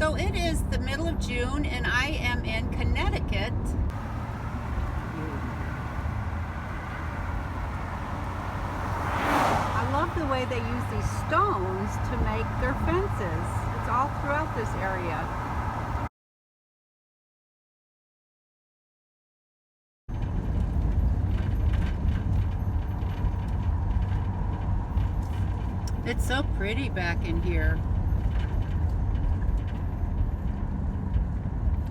So it is the middle of June and I am in Connecticut. I love the way they use these stones to make their fences. It's all throughout this area. It's so pretty back in here.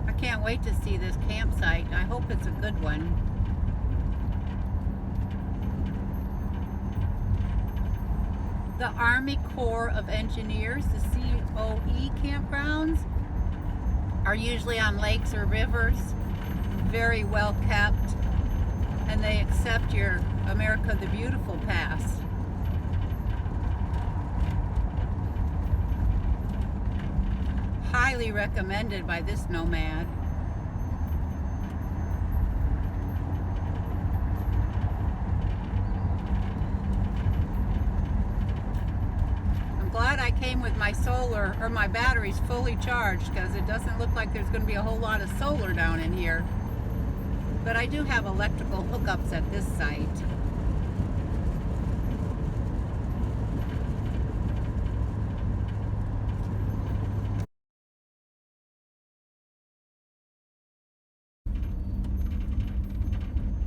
I can't wait to see this campsite. I hope it's a good one. The Army Corps of Engineers, the COE campgrounds, are usually on lakes or rivers, very well kept, and they accept your America the Beautiful pass. Highly recommended by this nomad. I'm glad I came with my solar, or my batteries fully charged, because it doesn't look like there's going to be a whole lot of solar down in here. But I do have electrical hookups at this site.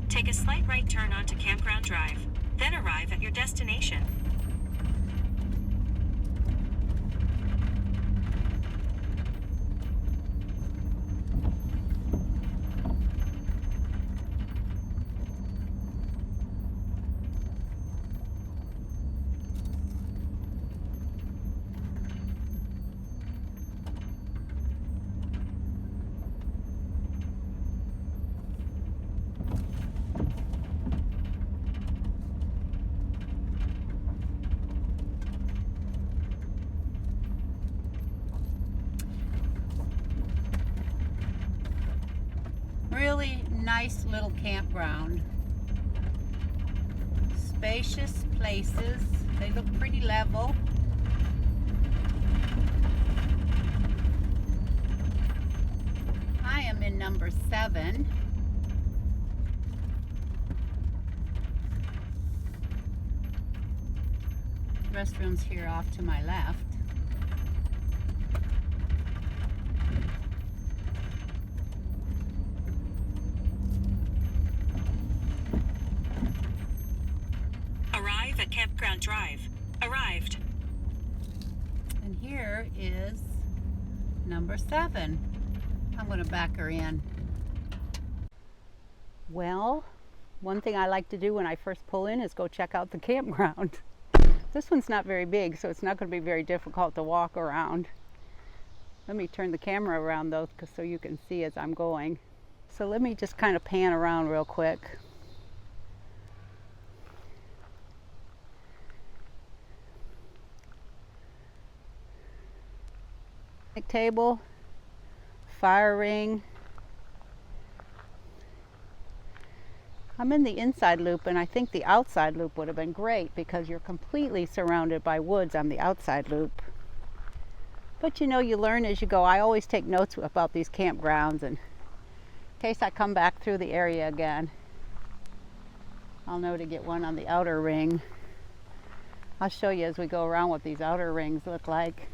Take a slight right turn onto Campground Drive, then arrive at your destination. Really nice little campground. Spacious places. They look pretty level. I am in number 7. Restrooms here off to my left. Arrive at Campground Drive. Arrived. And here is number 7. I'm going to back her in. Well, one thing I like to do when I first pull in is go check out the campground. This one's not very big, so it's not going to be very difficult to walk around. Let me turn the camera around though, so you can see as I'm going. So let me just kind of pan around real quick. Table, fire ring. I'm in the inside loop, and I think the outside loop would have been great because you're completely surrounded by woods on the outside loop. But you know, you learn as you go. I always take notes about these campgrounds, and in case I come back through the area again, I'll know to get one on the outer ring. I'll show you as we go around what these outer rings look like.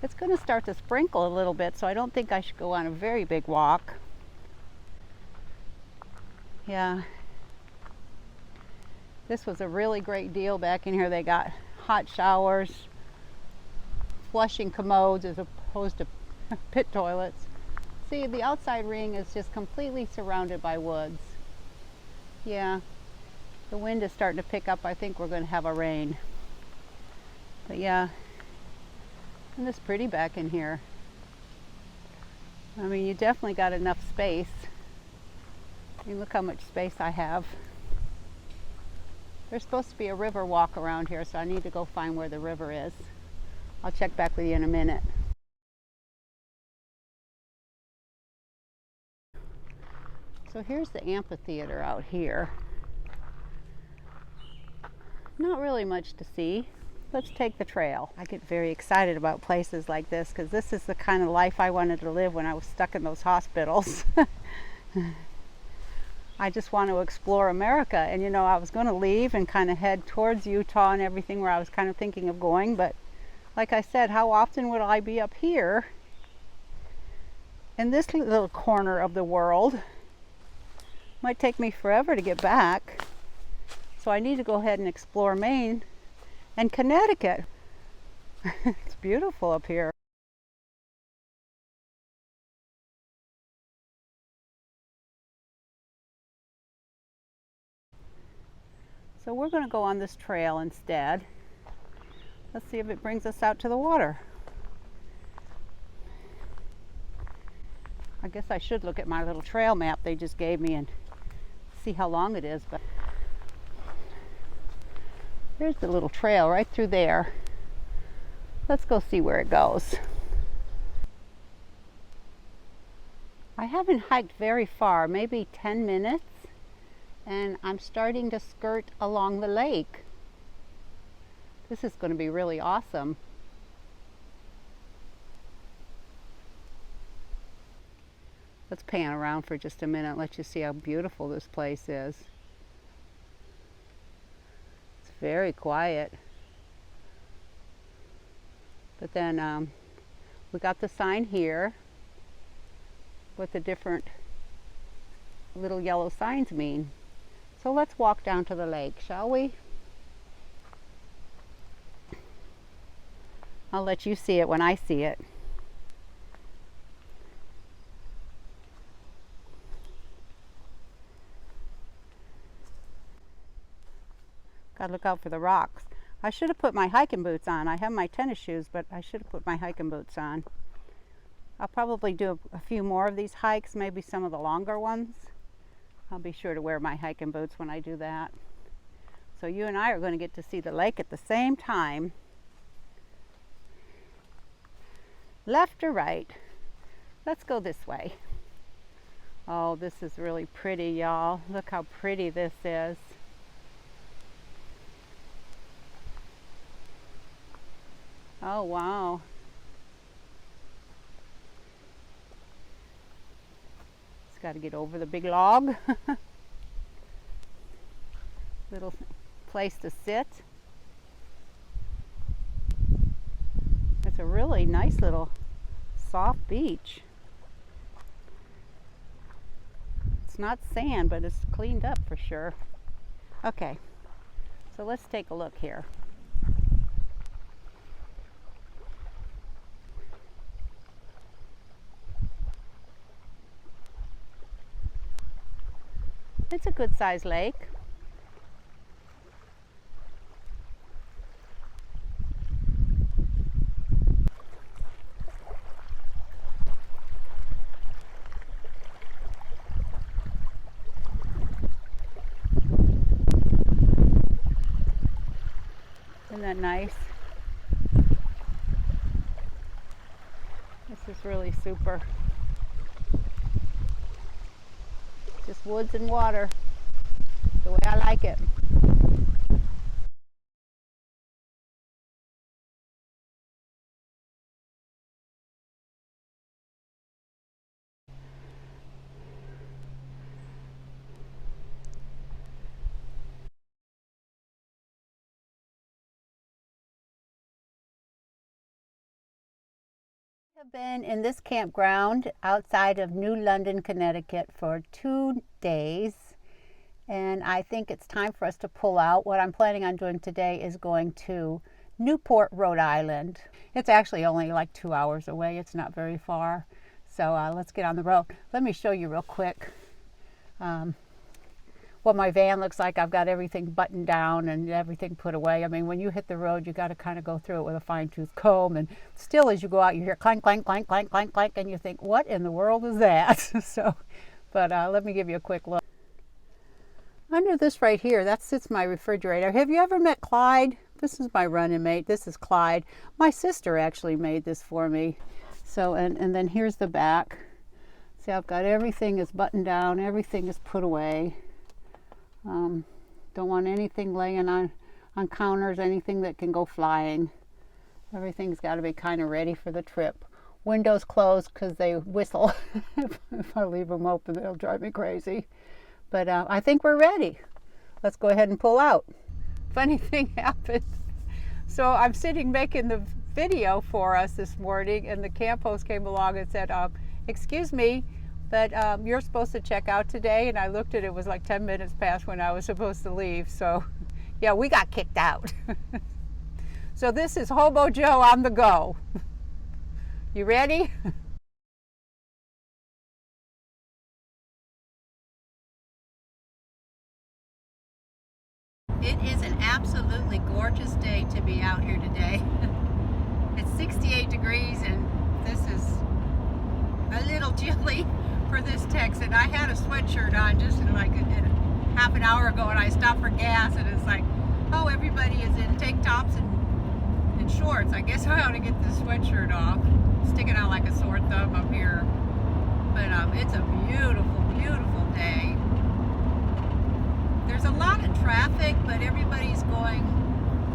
It's going to start to sprinkle a little bit, so I don't think I should go on a very big walk. Yeah. This was a really great deal back in here. They got hot showers, flushing commodes as opposed to pit toilets. See, the outside ring is just completely surrounded by woods. Yeah. The wind is starting to pick up. I think we're going to have a rain. But yeah. And it's pretty back in here. I mean, you definitely got enough space. I mean, look how much space I have. There's supposed to be a river walk around here, so I need to go find where the river is. I'll check back with you in a minute. So here's the amphitheater out here. Not really much to see. let's take the trail. I get very excited about places like this because this is the kind of life I wanted to live when I was stuck in those hospitals. I just want to explore America, and you know, I was going to leave and kind of head towards Utah and everything where I was kind of thinking of going, but like I said, how often would I be up here in this little corner of the world? Might take me forever to get back, so I need to go ahead and explore Maine and Connecticut. It's beautiful up here. So we're going to go on this trail instead. Let's see if it brings us out to the water. I guess I should look at my little trail map they just gave me and see how long it is, but there's the little trail right through there. Let's go see where it goes. I haven't hiked very far, maybe 10 minutes, and I'm starting to skirt along the lake. This is going to be really awesome. Let's pan around for just a minute, let you see how beautiful this place is. It's very quiet. But then we got the sign here, what the different little yellow signs mean. So let's walk down to the lake, shall we? I'll let you see it when I see it. Gotta look out for the rocks. I should have put my hiking boots on. I have my tennis shoes, but I should have put my hiking boots on. I'll probably do a few more of these hikes, maybe some of the longer ones. I'll be sure to wear my hiking boots when I do that. So you and I are going to get to see the lake at the same time. Left or right? Let's go this way. Oh, this is really pretty, y'all. Look how pretty this is. Oh, wow. Just got to get over the big log. Little place to sit. It's a really nice little soft beach. It's not sand, but it's cleaned up for sure. Okay, so let's take a look here. It's a good sized lake. Isn't that nice? This is really super. Just woods and water, the way I like it. I have been in this campground outside of New London, Connecticut for 2 days, and I think it's time for us to pull out. What I'm planning on doing today is going to Newport, Rhode Island. It's actually only like 2 hours away. It's not very far. So let's get on the road. Let me show you real quick what my van looks like. I've got everything buttoned down and everything put away. I mean, when you hit the road, you got to kind of go through it with a fine-tooth comb, and still as you go out, you hear clank, clank, clank, clank, clank, clank, and you think, what in the world is that? So, but let me give you a quick look. Under this right here, that sits my refrigerator. Have you ever met Clyde? This is my running mate. This is Clyde. My sister actually made this for me. So, and then here's the back. See, I've got everything is buttoned down. Everything is put away. Don't want anything laying on on counters, anything that can go flying. Everything's got to be kind of ready for the trip. Windows closed because they whistle. If I leave them open, they'll drive me crazy. But I think we're ready. Let's go ahead and pull out. Funny thing happened. So I'm sitting making the video for us this morning, and the camp host came along and said, excuse me, but you're supposed to check out today. And I looked at it, it was like 10 minutes past when I was supposed to leave. So yeah, we got kicked out. So this is Hobo Joe on the go. You ready? It is an absolutely gorgeous day to be out here today. It's 68 degrees and this is a little chilly for this Texan. I had a sweatshirt on just like half an hour ago and I stopped for gas and it's like, oh, everybody is in tank tops and shorts. I guess I ought to get this sweatshirt off. Sticking out like a sore thumb up here. But it's a beautiful, beautiful day. There's a lot of traffic, but everybody's going,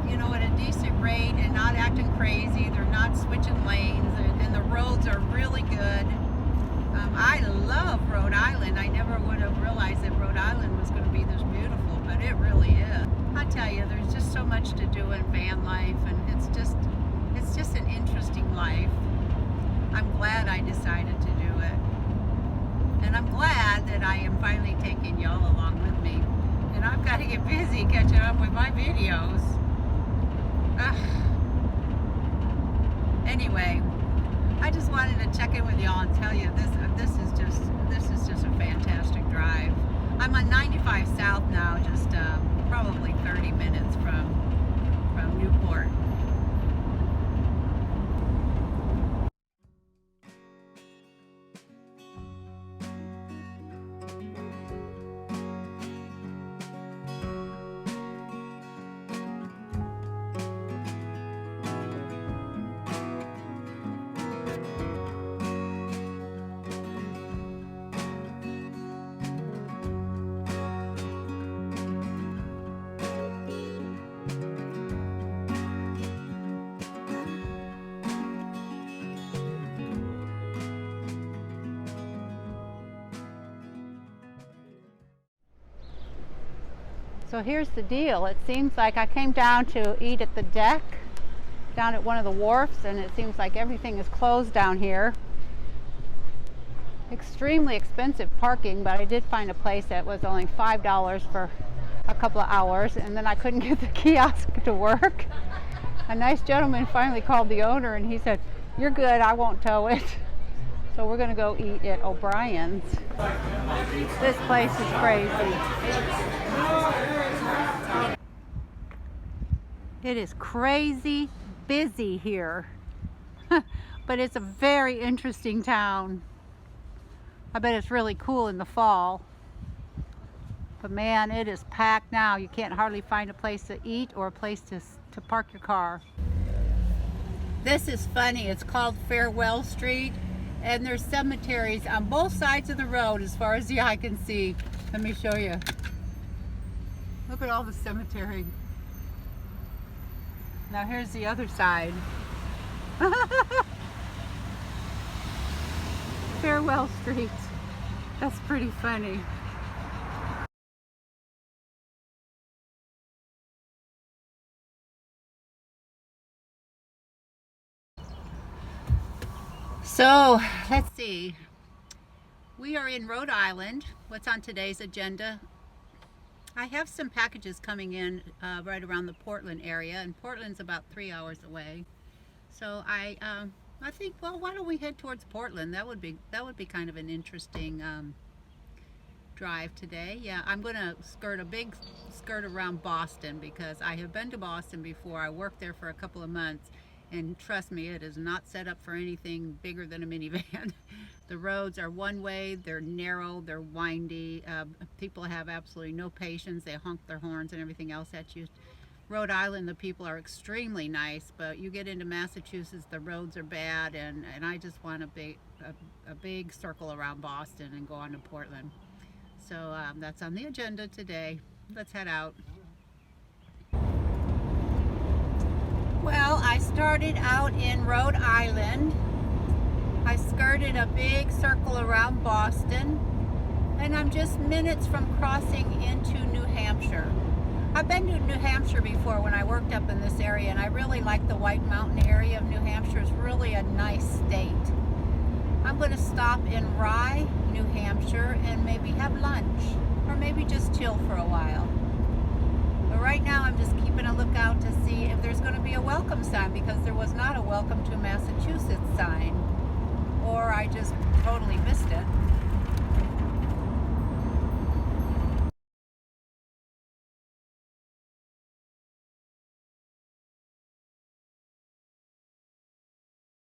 you know, at a decent rate and not acting crazy. They're not switching lanes, and the roads are really good. I love Rhode Island. I never would have realized that Rhode Island was going to be this beautiful, but it really is. I tell you, there's just so much to do in van life, and it's just an interesting life. I'm glad I decided to do it. And I'm glad that I am finally taking y'all along with me. And I've got to get busy catching up with my videos. Anyway, I just wanted to check in with y'all and tell you this is just a fantastic drive. I'm on 95 South now, just probably 30 minutes from Newport. So here's the deal. It seems like I came down to eat at the deck down at one of the wharfs, and it seems like everything is closed down here. Extremely expensive parking, but I did find a place that was only $5 for a couple of hours, and then I couldn't get the kiosk to work. A nice gentleman finally called the owner and he said, "You're good, I won't tow it." So we're gonna go eat at O'Brien's. This place is crazy. It is crazy busy here. But it's a very interesting town. I bet it's really cool in the fall. But man, it is packed now. You can't hardly find a place to eat or a place to park your car. This is funny. It's called Farewell Street, and there's cemeteries on both sides of the road as far as the eye can see. Let me show you. Look at all the cemetery. Now here's the other side. Farewell Street. That's pretty funny. So let's see. We are in Rhode Island. What's on today's agenda? I have some packages coming in right around the Portland area, and Portland's about 3 hours away. So I think, well, why don't we head towards Portland? That would be kind of an interesting drive today. Yeah, I'm gonna skirt a big skirt around Boston because I have been to Boston before. I worked there for a couple of months, and trust me, it is not set up for anything bigger than a minivan. The roads are one way, they're narrow, they're windy. People have absolutely no patience. They honk their horns and everything else at you. Rhode Island, the people are extremely nice, but you get into Massachusetts, the roads are bad, and I just want a big circle around Boston and go on to Portland. So that's on the agenda today. Let's head out. I started out in Rhode Island. I skirted a big circle around Boston, and I'm just minutes from crossing into New Hampshire. I've been to New Hampshire before when I worked up in this area, and I really like the White Mountain area of New Hampshire. It's really a nice state. I'm going to stop in Rye, New Hampshire, and maybe have lunch, or maybe just chill for a while. But right now I'm just keeping a lookout to see if there's going to be a welcome sign, because there was not a welcome to Massachusetts sign, or I just totally missed it.